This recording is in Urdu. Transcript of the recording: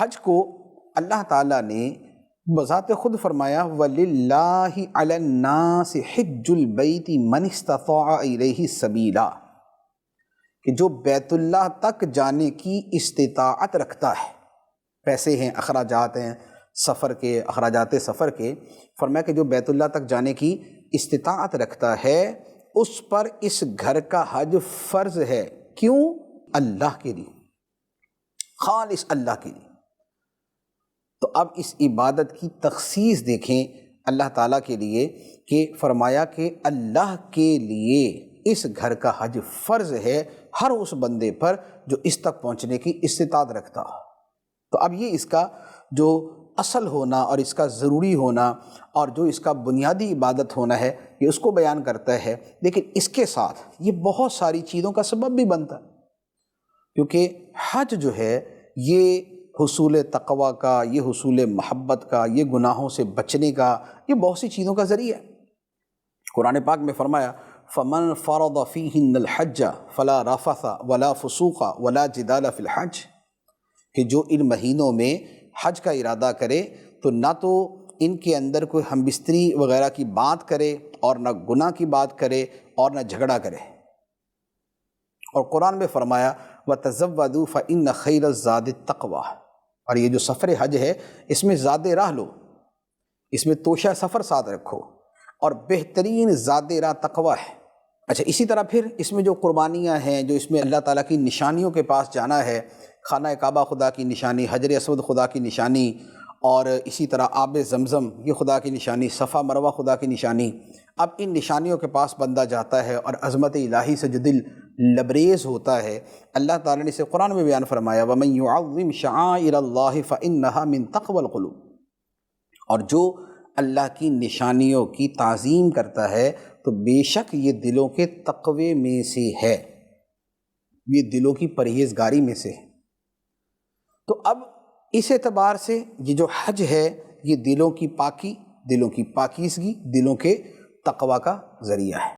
حج کو اللہ تعالیٰ نے بذات خود فرمایا وَلِلَّهِ عَلَى النَّاسِ حِجُّ الْبَيْتِ مَنِ اسْتَطَاعَ إِلَيْهِ سَبِيلًا، کہ جو بیت اللہ تک جانے کی استطاعت رکھتا ہے، پیسے ہیں، اخراجات ہیں سفر کے، اخراجات سفر کے، فرمایا کہ جو بیت اللہ تک جانے کی استطاعت رکھتا ہے اس پر اس گھر کا حج فرض ہے۔ کیوں؟ اللہ کے لیے، خالص اللہ کے لیے۔ تو اب اس عبادت کی تخصیص دیکھیں اللہ تعالیٰ کے لیے، کہ فرمایا کہ اللہ کے لیے اس گھر کا حج فرض ہے ہر اس بندے پر جو اس تک پہنچنے کی استطاعت رکھتا ہو۔ تو اب یہ اس کا جو اصل ہونا اور اس کا ضروری ہونا اور جو اس کا بنیادی عبادت ہونا ہے یہ اس کو بیان کرتا ہے، لیکن اس کے ساتھ یہ بہت ساری چیزوں کا سبب بھی بنتا ہے، کیونکہ حج جو ہے یہ حصول تقوی کا، یہ حصول محبت کا، یہ گناہوں سے بچنے کا، یہ بہت سی چیزوں کا ذریعہ ہے۔ قرآن پاک میں فرمایا فَمَنْ فَرَضَ فِيهِنَّ الْحَجَّ فَلَا رَفَثَ وَلَا فُسُوقَ وَلَا جِدَالَ فِي الْحَجِّ، کہ جو ان مہینوں میں حج کا ارادہ کرے تو نہ تو ان کے اندر کوئی ہم بستری وغیرہ کی بات کرے اور نہ گناہ کی بات کرے اور نہ جھگڑا کرے۔ اور قرآن میں فرمایا وَتَزَوَّدُوا فَإِنَّ خَيْرَ الزَّادِ التَّقْوَىٰ، اور یہ جو سفر حج ہے اس میں زاد راہ لو، اس میں توشہ سفر ساتھ رکھو، اور بہترین زاد راہ تقویٰ ہے۔ اچھا، اسی طرح پھر اس میں جو قربانیاں ہیں، جو اس میں اللہ تعالیٰ کی نشانیوں کے پاس جانا ہے، خانہ کعبہ خدا کی نشانی، حجر اسود خدا کی نشانی، اور اسی طرح آب زمزم یہ خدا کی نشانی، صفا مروہ خدا کی نشانی۔ اب ان نشانیوں کے پاس بندہ جاتا ہے اور عظمت الہی سے جو دل لبریز ہوتا ہے، اللہ تعالیٰ نے اسے قرآن میں بیان فرمایا وَمَن يُعَظِّمْ شَعَائِرَ اللَّهِ فَإِنَّهَا مِن تَقْوَى الْقُلُوبِ، اور جو اللہ کی نشانیوں کی تعظیم کرتا ہے تو بے شک یہ دلوں کے تقوی میں سے ہے، یہ دلوں کی پرہیزگاری میں سے ہے۔ تو اب اس اعتبار سے یہ جو حج ہے یہ دلوں کی پاکی، دلوں کی پاکیزگی، دلوں کے تقوی کا ذریعہ ہے۔